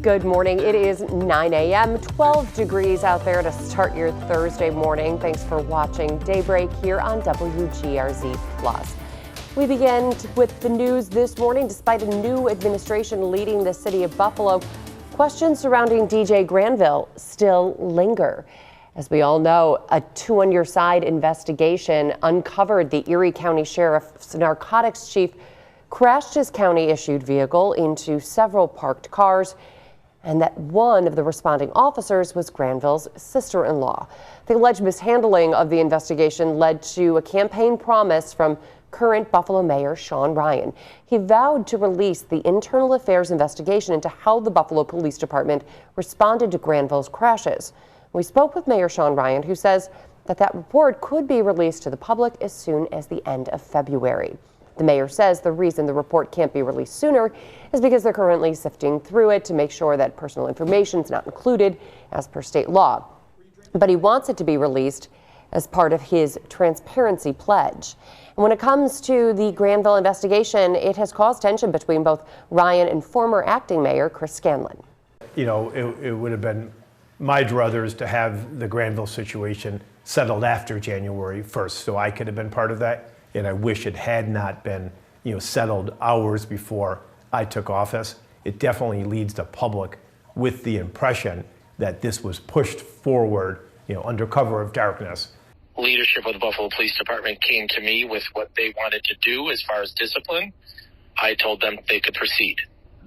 Good morning. It is 9 a.m., 12 degrees out there to start your Thursday morning. Thanks for watching Daybreak here on WGRZ Plus. We begin with the news this morning. Despite a new administration leading the city of Buffalo, questions surrounding DJ Granville still linger. As we all know, a two-on-your-side investigation uncovered the Erie County Sheriff's narcotics chief crashed his county-issued vehicle into several parked cars, and that one of the responding officers was Granville's sister-in-law. The alleged mishandling of the investigation led to a campaign promise from current Buffalo Mayor Sean Ryan. He vowed to release the internal affairs investigation into how the Buffalo Police Department responded to Granville's crashes. We spoke with Mayor Sean Ryan, who says that report could be released to the public as soon as the end of February. The mayor says the reason the report can't be released sooner is because they're currently sifting through it to make sure that personal information is not included as per state law. But he wants it to be released as part of his transparency pledge. And when it comes to the Granville investigation, it has caused tension between both Ryan and former acting mayor Chris Scanlon. You know, it would have been my druthers to have the Granville situation settled after January 1st, so I could have been part of that. And I wish it had not been, settled hours before I took office. It definitely leads the public with the impression that this was pushed forward, under cover of darkness. Leadership of the Buffalo Police Department came to me with what they wanted to do as far as discipline. I told them they could proceed.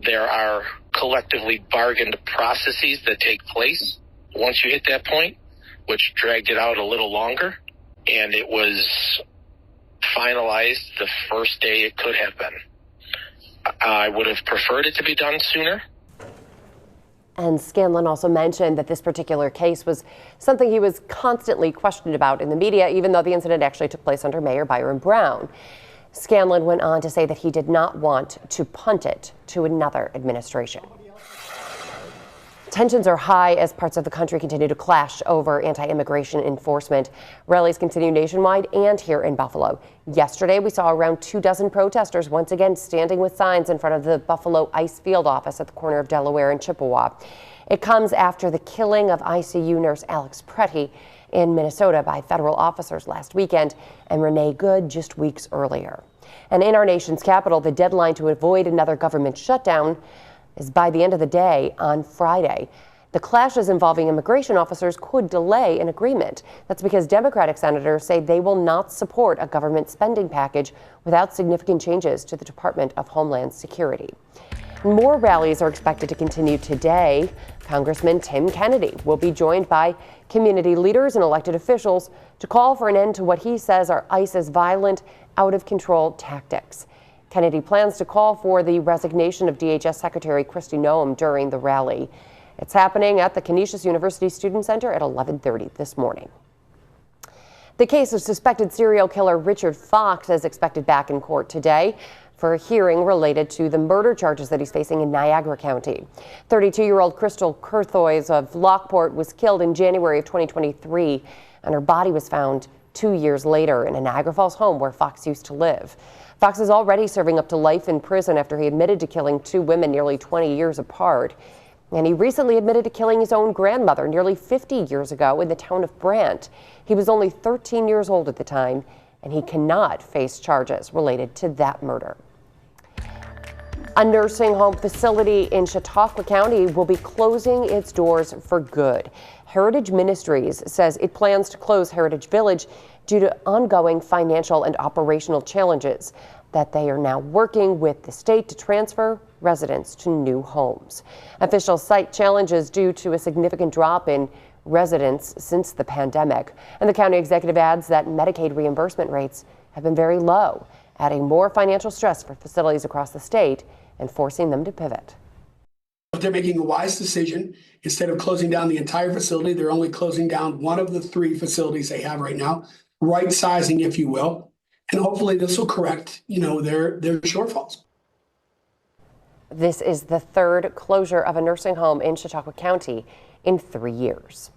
There are collectively bargained processes that take place once you hit that point, which dragged it out a little longer, and it was finalized the first day it could have been. I would have preferred it to be done sooner. And Scanlon also mentioned that this particular case was something he was constantly questioned about in the media, even though the incident actually took place under Mayor Byron Brown. Scanlon went on to say that he did not want to punt it to another administration. Tensions are high as parts of the country continue to clash over anti-immigration enforcement. Rallies continue nationwide and here in Buffalo. Yesterday, we saw around 24 protesters once again standing with signs in front of the Buffalo Ice Field office at the corner of Delaware and Chippewa. It comes after the killing of ICU nurse Alex Pretty in Minnesota by federal officers last weekend and Renee Good just weeks earlier. And in our nation's capital, the deadline to avoid another government shutdown is by the end of the day on Friday. The clashes involving immigration officers could delay an agreement. That's because Democratic senators say they will not support a government spending package without significant changes to the Department of Homeland Security. More rallies are expected to continue today. Congressman Tim Kennedy will be joined by community leaders and elected officials to call for an end to what he says are ICE's violent, out-of-control tactics. Kennedy plans to call for the resignation of DHS Secretary Kristi Noem during the rally. It's happening at the Canisius University Student Center at 11:30 this morning. The case of suspected serial killer Richard Fox is expected back in court today for a hearing related to the murder charges that he's facing in Niagara County. 32-year-old Crystal Curthoys of Lockport was killed in January of 2023, and her body was found 2 years later in a Niagara Falls home where Fox used to live. Fox is already serving up to life in prison after he admitted to killing two women nearly 20 years apart. And he recently admitted to killing his own grandmother nearly 50 years ago in the town of Brant. He was only 13 years old at the time, and he cannot face charges related to that murder. A nursing home facility in Chautauqua County will be closing its doors for good. Heritage Ministries says it plans to close Heritage Village due to ongoing financial and operational challenges, that they are now working with the state to transfer residents to new homes. Officials cite challenges due to a significant drop in residents since the pandemic. And the county executive adds that Medicaid reimbursement rates have been very low, adding more financial stress for facilities across the state and forcing them to pivot. They're making a wise decision. Instead of closing down the entire facility, they're only closing down one of the three facilities they have right now, right sizing, if you will. And hopefully this will correct, their shortfalls. This is the third closure of a nursing home in Chautauqua County in 3 years.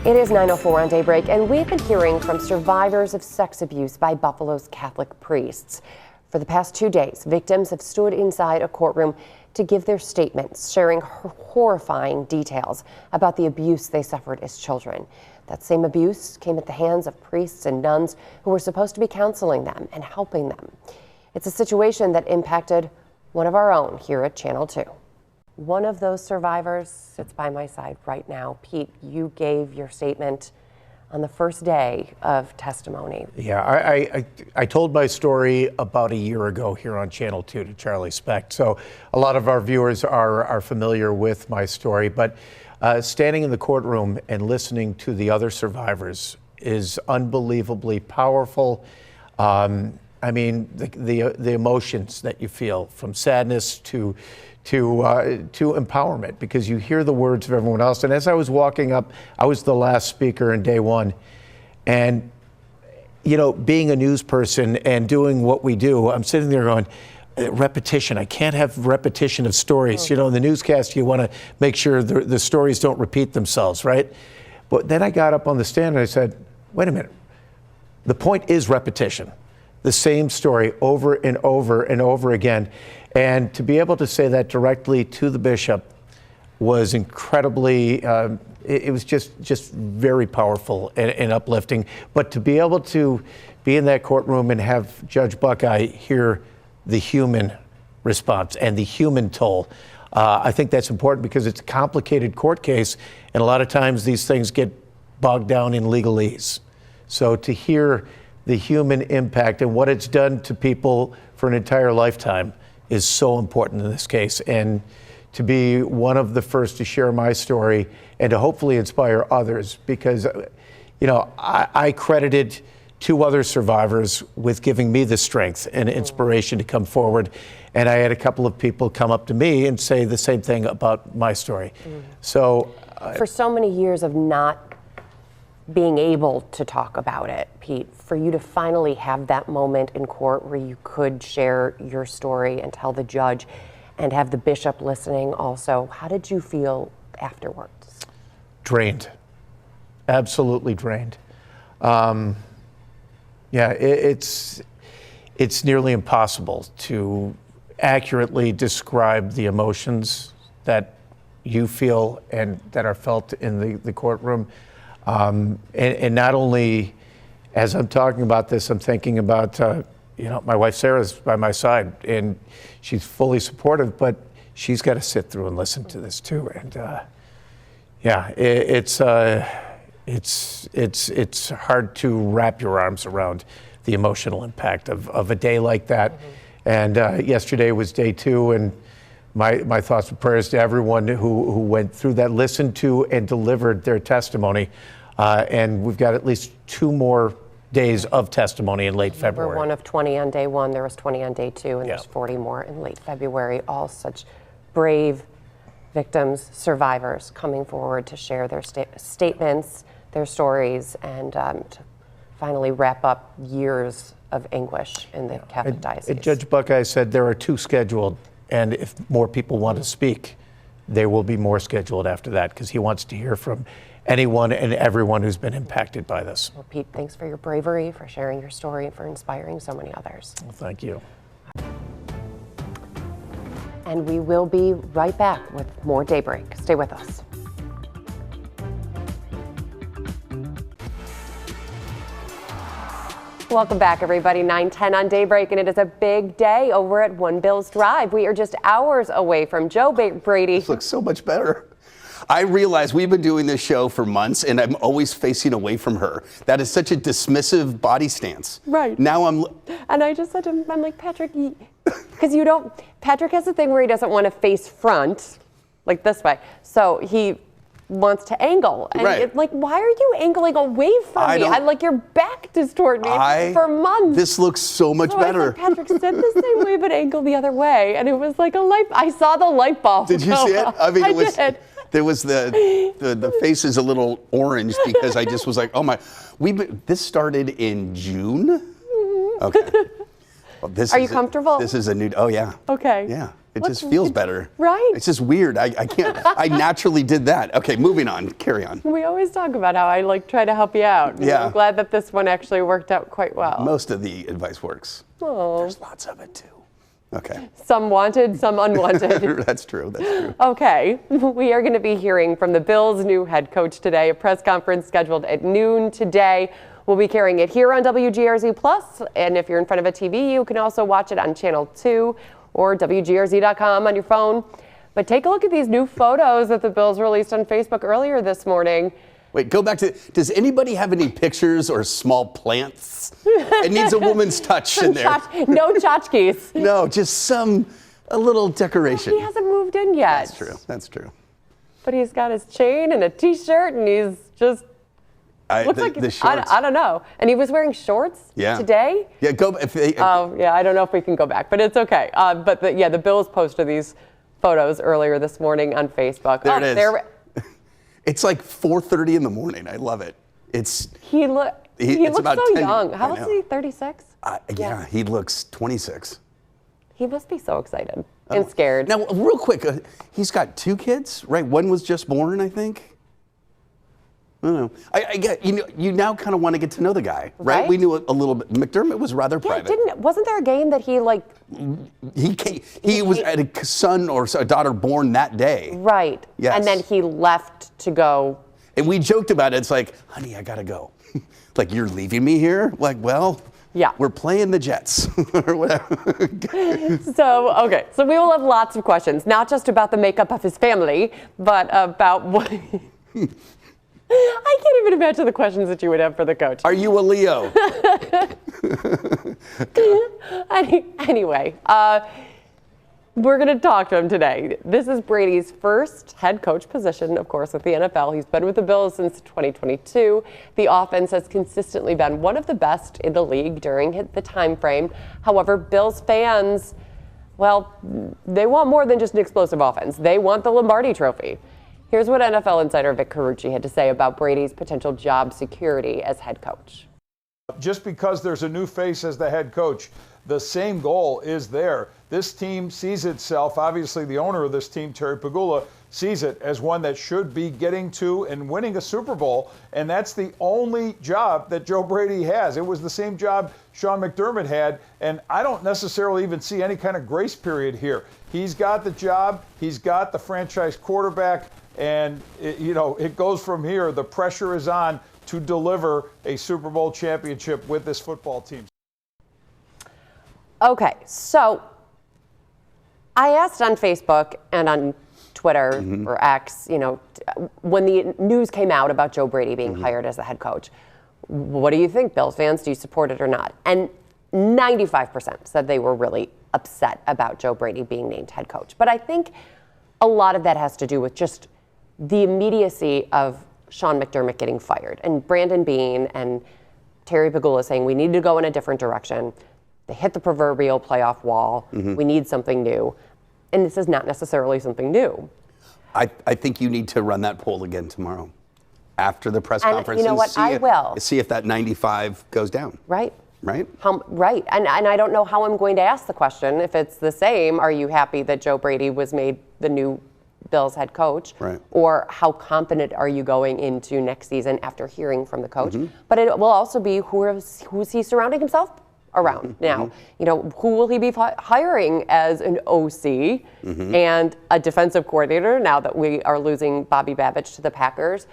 It is 9:04 on Daybreak, and we've been hearing from survivors of sex abuse by Buffalo's Catholic priests. For the past 2 days, victims have stood inside a courtroom to give their statements, sharing horrifying details about the abuse they suffered as children. That same abuse came at the hands of priests and nuns who were supposed to be counseling them and helping them. It's a situation that impacted one of our own here at Channel 2. One of those survivors sits by my side right now. Pete, you gave your statement on the first day of testimony. Yeah, I told my story about a year ago here on Channel 2 to Charlie Specht. So a lot of our viewers are familiar with my story, but standing in the courtroom and listening to the other survivors is unbelievably powerful. I mean, the emotions that you feel, from sadness to empowerment, because you hear the words of everyone else. And as I was walking up, I was the last speaker in day one. And, you know, being a news person and doing what we do, I'm sitting there going, repetition. I can't have repetition of stories. You know, in the newscast, you want to make sure the stories don't repeat themselves, right? But then I got up on the stand and I said, wait a minute. The point is repetition. The same story over and over and over again. And to be able to say that directly to the bishop was incredibly, it was just very powerful and uplifting. But to be able to be in that courtroom and have Judge Buckeye hear the human response and the human toll, I think that's important because it's a complicated court case. And a lot of times these things get bogged down in legalese. So to hear the human impact and what it's done to people for an entire lifetime is so important in this case. And to be one of the first to share my story and to hopefully inspire others, because, you know, I credited two other survivors with giving me the strength and inspiration to come forward. And I had a couple of people come up to me and say the same thing about my story. So for so many years of not being able to talk about it, Pete, for you to finally have that moment in court where you could share your story and tell the judge and have the bishop listening also, how did you feel afterwards? Drained. Absolutely drained. Yeah, it's nearly impossible to accurately describe the emotions that you feel and that are felt in the courtroom. And not only, as I'm talking about this, I'm thinking about, you know, my wife Sarah's by my side and she's fully supportive, but she's got to sit through and listen to this too. And yeah, it's hard to wrap your arms around the emotional impact of a day like that. And yesterday was day two, and my thoughts and prayers to everyone who went through that, listened to and delivered their testimony. And we've got at least 2 more days of testimony in late February. We're one of 20 on day one. There was 20 on day two, and Yeah. there's 40 more in late February. All such brave victims, survivors coming forward to share their statements, their stories, and to finally wrap up years of anguish in the Catholic diocese. Judge Buckeye said there are 2 scheduled, and if more people want to speak, there will be more scheduled after that, because he wants to hear from anyone and everyone who's been impacted by this. Well, Pete, thanks for your bravery, for sharing your story, and for inspiring so many others. Well, thank you. And we will be right back with more Daybreak. Stay with us. Welcome back, everybody. 9:10 on Daybreak, and it is a big day over at One Bills Drive. We are just hours away from Joe Brady. This looks so much better. I realize we've been doing this show for months, and I'm always facing away from her. That is such a dismissive body stance. Right. Now I'm... And I just said to him, I'm like, Patrick, because you don't, Patrick has a thing where he doesn't want to face front, like this way. So he wants to angle. And Right. it's like, why are you angling away from me? Like, your back is toward me for months. This looks so much better. I said, Patrick, sit the same way, but angle the other way. And it was like a light, I saw the light bulb. Did you see it? I mean, did. There was the face is a little orange because I just was like, oh my, this started in June? Okay. Well, Are you comfortable? This is a new, oh yeah. Okay. Yeah, it just feels better. Right? It's just weird. I can't, I naturally did that. Okay, moving on, carry on. We always talk about how I try to help you out. And Yeah. I'm glad that this one actually worked out quite well. Most of the advice works. Oh. There's lots of it too. Okay. Some wanted, some unwanted. That's true. That's true. Okay, we are going to be hearing from the Bills' new head coach today. A press conference scheduled at noon today. We'll be carrying it here on WGRZ Plus, and if you're in front of a TV, you can also watch it on Channel 2 or WGRZ.com on your phone. But take a look at these new photos that the Bills released on Facebook earlier this morning. Wait, go back to, does anybody have any pictures or small plants? It needs a woman's touch in there. No tchotchkes. No, just a little decoration. He hasn't moved in yet. That's true. That's true. But he's got his chain and a T-shirt, and he's just looks like the shorts. I don't know. And he was wearing shorts today. Yeah, I don't know if we can go back, but it's okay. But the Bills posted these photos earlier this morning on Facebook. There it is. It's like 4:30 in the morning. I love it. He looks so young. How old is he? 36? Yeah, he looks 26. He must be so excited and scared. Now, real quick, he's got 2 kids, right? One was just born, I think. I don't know. I get you now kind of want to get to know the guy, right? We knew a little bit. McDermott was rather private. Wasn't there a game that he like? He was at a son or a daughter born that day. Right. Yes. And then he left to go. And we joked about it. It's like, honey, I gotta go. Like, you're leaving me here? Like, well, yeah, we're playing the Jets or whatever. So we will have lots of questions, not just about the makeup of his family, but about what. I can't even imagine the questions that you would have for the coach. Are you a Leo? Anyway, we're going to talk to him today. This is Brady's first head coach position, of course, with the NFL. He's been with the Bills since 2022. The offense has consistently been one of the best in the league during the time frame. However, Bills fans, well, they want more than just an explosive offense. They want the Lombardi Trophy. Here's what NFL insider Vic Carucci had to say about Brady's potential job security as head coach. Just because there's a new face as the head coach, the same goal is there. This team sees itself, obviously the owner of this team, Terry Pegula, sees it as one that should be getting to and winning a Super Bowl, and that's the only job that Joe Brady has. It was the same job Sean McDermott had, and I don't necessarily even see any kind of grace period here. He's got the job, he's got the franchise quarterback, and it goes from here. The pressure is on to deliver a Super Bowl championship with this football team. Okay, so I asked on Facebook and on Twitter or X, when the news came out about Joe Brady being hired as the head coach, what do you think, Bills fans? Do you support it or not? And 95% said they were really upset about Joe Brady being named head coach. But I think a lot of that has to do with just the immediacy of Sean McDermott getting fired and Brandon Beane and Terry Pegula saying we need to go in a different direction. They hit the proverbial playoff wall. We need something new. And this is not necessarily something new. I think you need to run that poll again tomorrow after the press and conference. You know what? I will. See if that 95 goes down. Right. Right? Right. And I don't know how I'm going to ask the question. If it's the same, are you happy that Joe Brady was made the new Bills head coach? Right. Or how confident are you going into next season after hearing from the coach? But it will also be who's he surrounding himself around now. Who will he be hiring as an OC and a defensive coordinator now that we are losing Bobby Babich to the Packers?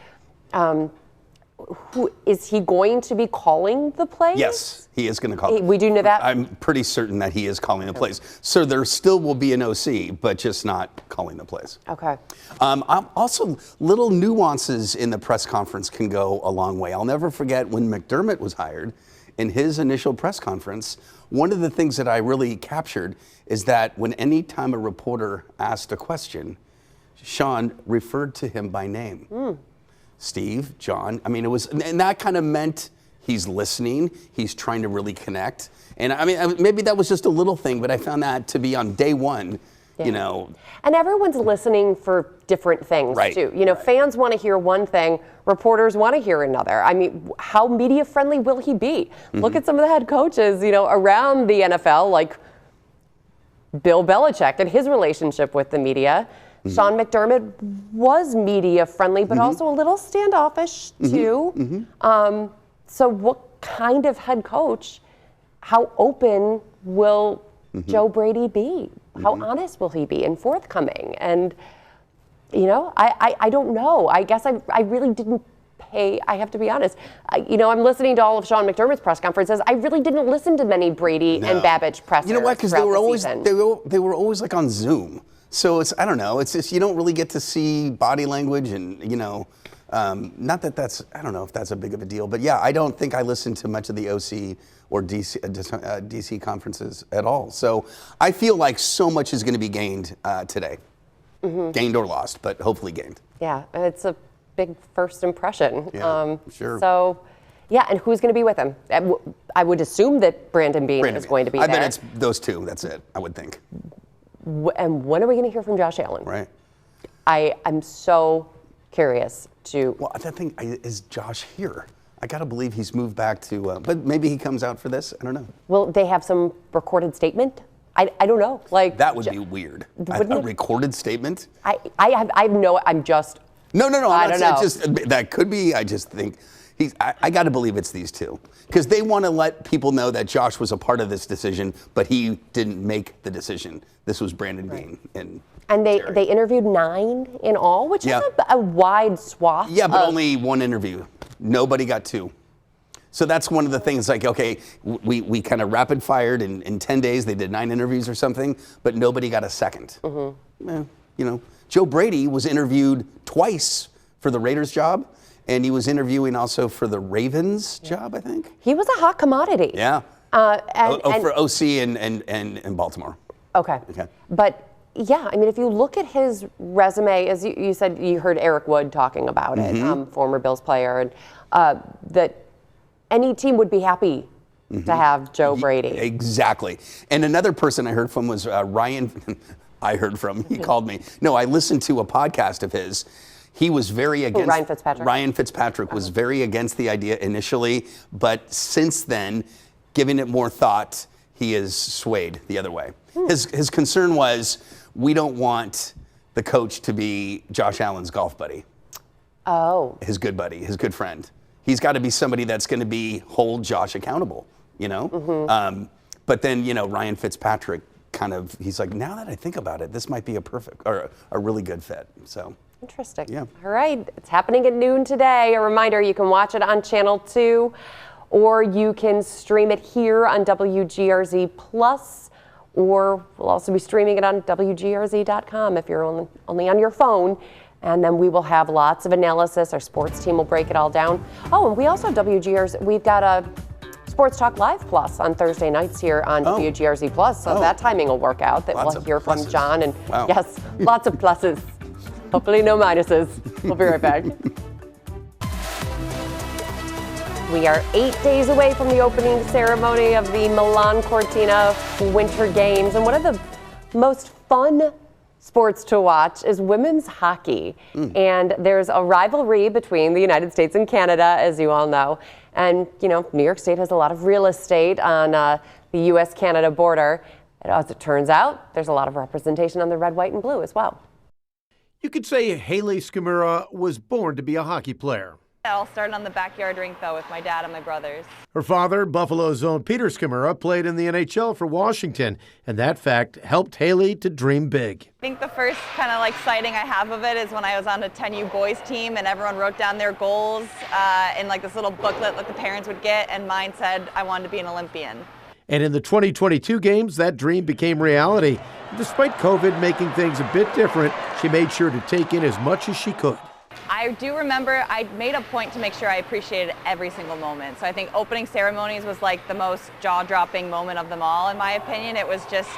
Who is he going to be calling the plays? Yes, he is going to call. We do know that? I'm pretty certain that he is calling the plays. So there still will be an OC, but just not calling the plays. Okay. Also, little nuances in the press conference can go a long way. I'll never forget when McDermott was hired. In his initial press conference, one of the things that I really captured is that when any time a reporter asked a question, Sean referred to him by name. Steve, John. I mean, and that kind of meant he's listening, he's trying to really connect. And I mean, maybe that was just a little thing, but I found that to be on day one, And everyone's listening for different things too. Fans want to hear one thing, reporters want to hear another. I mean, how media friendly will he be? Look at some of the head coaches, around the NFL, like Bill Belichick and his relationship with the media. Sean McDermott was media friendly, but also a little standoffish too. So what kind of head coach, how open will Joe Brady be? How honest will he be and forthcoming? And, you know, I don't know. I guess I really didn't pay, I have to be honest. You know, I'm listening to all of Sean McDermott's press conferences. I really didn't listen to many Brady and Babbage pressers. You know what? Because they were always season. they were always like on Zoom. So it's, I don't know. It's just, you don't really get to see body language and, you know, not that that's, I don't know if that's a big of a deal, but yeah, I don't think I listened to much of the OC or DC conferences at all. So I feel like so much is going to be gained today. Gained or lost, but hopefully gained. Yeah, it's a big first impression. Yeah, sure. So, yeah, and who's going to be with him? I would assume that Brandon Beane is going to be there. I bet it's those two. That's it, I would think. And when are we going to hear from Josh Allen? Right. I'm so curious to. Well, that thing is Josh here. I got to believe he's moved back to, but maybe he comes out for this. I don't know. Will they have some recorded statement? I don't know. Like that would be weird. A recorded statement? I'm just. No. I don't know. That could be. I just think I got to believe it's these two because they want to let people know that Josh was a part of this decision, but he didn't make the decision. This was Brandon Beane and they interviewed 9 in all, which is a wide swath. Yeah, but only one interview. Nobody got 2. So that's one of the things, like, okay, we kind of rapid fired in 10 days. They did 9 interviews or something, but nobody got a second. You know, Joe Brady was interviewed twice for the Raiders job, and he was interviewing also for the Ravens job, I think. He was a hot commodity. Yeah. For OC and Baltimore. Okay. But yeah, I mean, if you look at his resume, as you said, you heard Eric Wood talking about it, former Bills player, and that any team would be happy to have Joe Brady. Exactly. And another person I heard from was Ryan. He called me. No, I listened to a podcast of his. He was very against. Ryan Fitzpatrick. Ryan Fitzpatrick was very against the idea initially, but since then, giving it more thought, he is swayed the other way. His concern was, we don't want the coach to be Josh Allen's golf buddy. Oh. His good buddy, his good friend. He's got to be somebody that's going to hold Josh accountable, you know? But then, you know, Ryan Fitzpatrick he's like, now that I think about it, this might be a really good fit, so. Interesting. Yeah. All right, it's happening at noon today. A reminder, you can watch it on Channel 2, or you can stream it here on WGRZ Plus, or we'll also be streaming it on WGRZ.com if you're only on your phone. And then we will have lots of analysis. Our sports team will break it all down. Oh, and we also have WGRZ. We've got a Sports Talk Live Plus on Thursday nights here on WGRZ Plus. So that timing will work out. That we'll hear from John. And yes, lots of pluses. Hopefully no minuses. We'll be right back. We are 8 days away from the opening ceremony of the Milan Cortina Winter Games. And one of the most fun sports to watch is women's hockey. And there's a rivalry between the United States and Canada, as you all know. And, you know, New York State has a lot of real estate on the U.S.-Canada border. And as it turns out, there's a lot of representation on the red, white, and blue as well. You could say Haley Skamura was born to be a hockey player. It all started on the backyard rink, though, with my dad and my brothers. Her father, Buffalo's own Peter Skamura, played in the NHL for Washington, and that fact helped Haley to dream big. I think the first kind of like sighting I have of it is when I was on a 10U boys team and everyone wrote down their goals in like this little booklet that the parents would get, and mine said I wanted to be an Olympian. And in the 2022 games, that dream became reality. Despite COVID making things a bit different, she made sure to take in as much as she could. I do remember I made a point to make sure I appreciated every single moment. So I think opening ceremonies was like the most jaw-dropping moment of them all, in my opinion. It was just,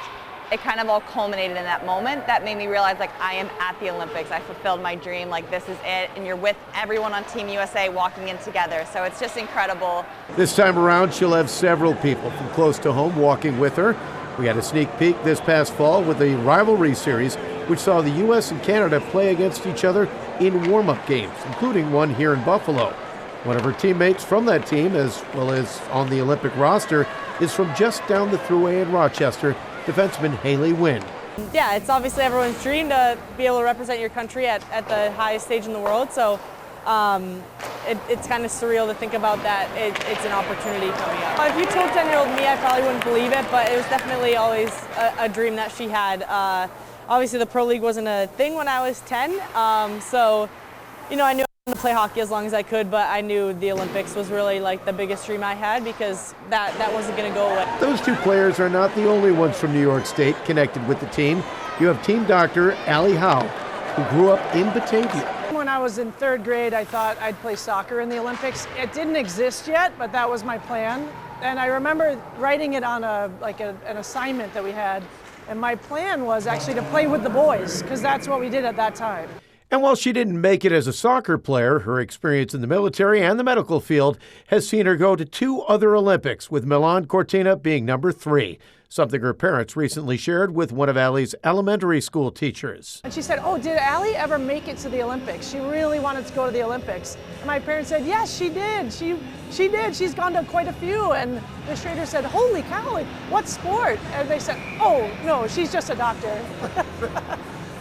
it kind of all culminated in that moment that made me realize, like, I am at the Olympics. I fulfilled my dream. Like, this is it. And you're with everyone on Team USA walking in together. So it's just incredible. This time around, she'll have several people from close to home walking with her. We had a sneak peek this past fall with the rivalry series, which saw the U.S. and Canada play against each other in warm-up games, including one here in Buffalo. One of her teammates from that team, as well as on the Olympic roster, is from just down the thruway in Rochester, defenseman Haley Wynn. Yeah, it's obviously everyone's dream to be able to represent your country at the highest stage in the world. So it's kind of surreal to think about that it's an opportunity coming up. If you told 10-year-old me, I probably wouldn't believe it, but it was definitely always a dream that she had. Obviously, the Pro League wasn't a thing when I was 10, so I knew I wanted to play hockey as long as I could, but I knew the Olympics was really like the biggest dream I had because that wasn't going to go away. Those two players are not the only ones from New York State connected with the team. You have team doctor Allie Howe, who grew up in Batavia. When I was in 3rd grade, I thought I'd play soccer in the Olympics. It didn't exist yet, but that was my plan. And I remember writing it on an assignment that we had. And my plan was actually to play with the boys, because that's what we did at that time. And while she didn't make it as a soccer player, her experience in the military and the medical field has seen her go to 2 other Olympics, with Milan Cortina being number 3, something her parents recently shared with one of Allie's elementary school teachers. And she said, "Oh, did Allie ever make it to the Olympics? She really wanted to go to the Olympics." And my parents said, "Yes, she did. She did. She's gone to quite a few." And the trainer said, "Holy cow, like, what sport?" And they said, "Oh, no, she's just a doctor."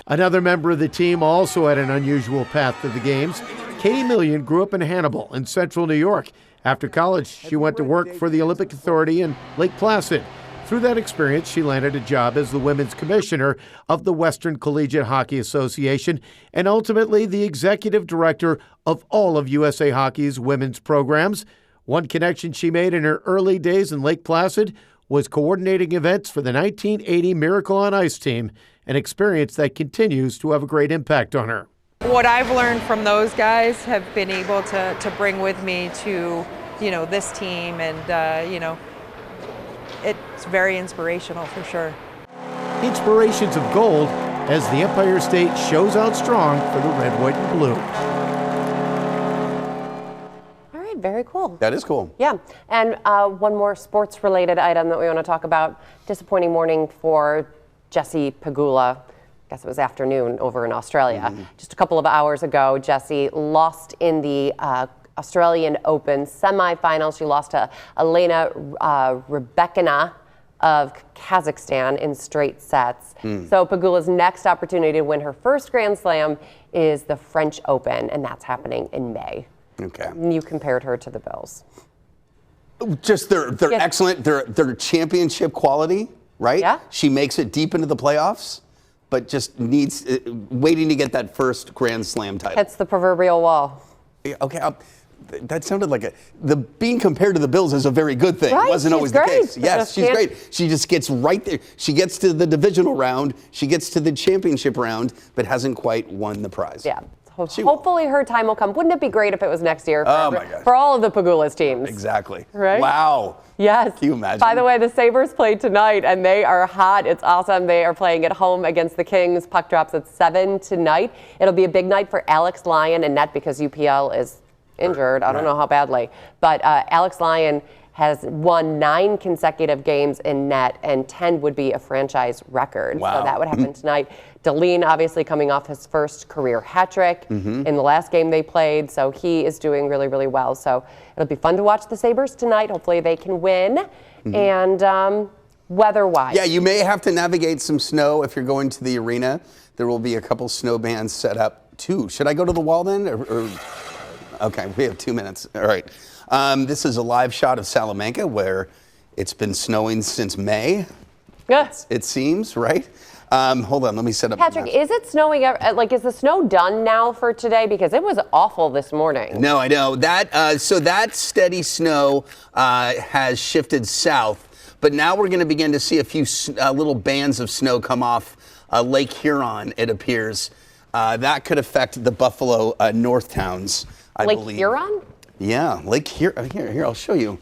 Another member of the team also had an unusual path to the games. Katie Million grew up in Hannibal in central New York. After college, she went to work for the Olympic Authority in Lake Placid. Through that experience, she landed a job as the women's commissioner of the Western Collegiate Hockey Association and ultimately the executive director of all of USA Hockey's women's programs. One connection she made in her early days in Lake Placid was coordinating events for the 1980 Miracle on Ice team, an experience that continues to have a great impact on her. What I've learned from those guys have been able to bring with me to, this team, and, it's very inspirational for sure. Inspirations of gold as the Empire State shows out strong for the red, white, and blue. All right, very cool. That is cool. Yeah, and one more sports-related item that we want to talk about. Disappointing morning for Jessie Pegula. I guess it was afternoon over in Australia. Just a couple of hours ago, Jessie lost in the Australian Open semifinals. She lost to Elena Rybakina of Kazakhstan in straight sets. So Pegula's next opportunity to win her first Grand Slam is the French Open, and that's happening in May. Okay. You compared her to the Bills. Just they're excellent. They're championship quality, right? Yeah. She makes it deep into the playoffs, but just needs waiting to get that first Grand Slam title. Hits the proverbial wall. Okay. That sounded like being compared to the Bills is a very good thing. Right, It wasn't always she's the great. case. Yes, she's great. She just gets right there. She gets to the divisional round. She gets to the championship round, but hasn't quite won the prize. Yeah. Hopefully her time will come. Wouldn't it be great if it was next year for all of the Pegula's teams? Exactly. Right? Wow. Yes. Can you imagine? By the way, the Sabres play tonight, and they are hot. It's awesome. They are playing at home against the Kings. Puck drops at 7 tonight. It'll be a big night for Alex Lyon and net because UPL is injured. I don't know how badly. But Alex Lyon has won 9 consecutive games in net, and 10 would be a franchise record. Wow. So that would happen tonight. Deline obviously coming off his first career hat trick in the last game they played. So he is doing really, really well. So it'll be fun to watch the Sabres tonight. Hopefully they can win. And weather-wise. Yeah, you may have to navigate some snow if you're going to the arena. There will be a couple snow bands set up too. Should I go to the wall then? Okay, we have 2 minutes. All right. This is a live shot of Salamanca where it's been snowing since May. Yes. It seems, right? Hold on, let me set up. Patrick, is it snowing? Is the snow done now for today? Because it was awful this morning. No, I know. So that steady snow has shifted south, but now we're going to begin to see a few little bands of snow come off Lake Huron, it appears. That could affect the Buffalo North towns, I believe. Lake Huron? Yeah, Lake Huron. Here, I'll show you.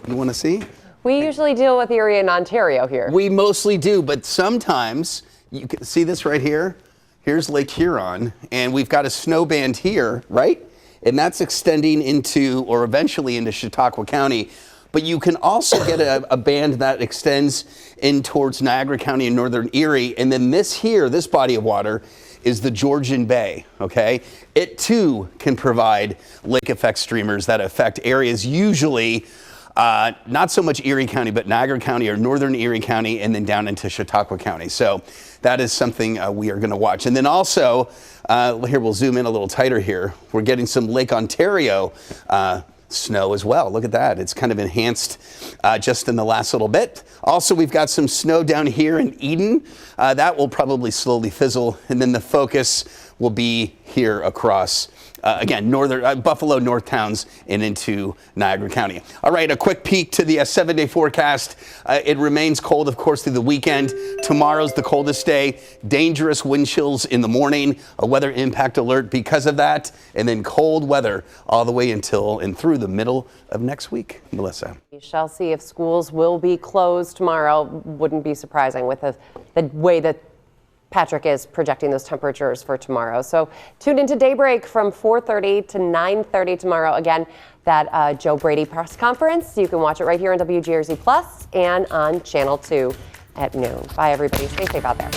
You want to see? We usually deal with Erie and Ontario here. We mostly do, but sometimes, you can see this right here? Here's Lake Huron, and we've got a snow band here, right? And that's extending into, or eventually into Chautauqua County. But you can also get a band that extends in towards Niagara County and northern Erie. And then this body of water is the Georgian Bay, okay? It too can provide lake effect streamers that affect areas usually Not so much Erie County, but Niagara County or northern Erie County, and then down into Chautauqua County. So that is something we are going to watch. And then also, here we'll zoom in a little tighter here. We're getting some Lake Ontario snow as well. Look at that. It's kind of enhanced just in the last little bit. Also, we've got some snow down here in Eden. That will probably slowly fizzle. And then the focus will be here across again, northern Buffalo, North Towns, and into Niagara County. All right, a quick peek to the 7-day forecast. It remains cold, of course, through the weekend. Tomorrow's the coldest day. Dangerous wind chills in the morning. A weather impact alert because of that. And then cold weather all the way until and through the middle of next week. Melissa. We shall see if schools will be closed tomorrow. Wouldn't be surprising with the way that Patrick is projecting those temperatures for tomorrow. So tune into Daybreak from 4:30 to 9:30 tomorrow. Again, that Joe Brady press conference. You can watch it right here on WGRZ Plus and on Channel 2 at noon. Bye, everybody. Stay safe out there.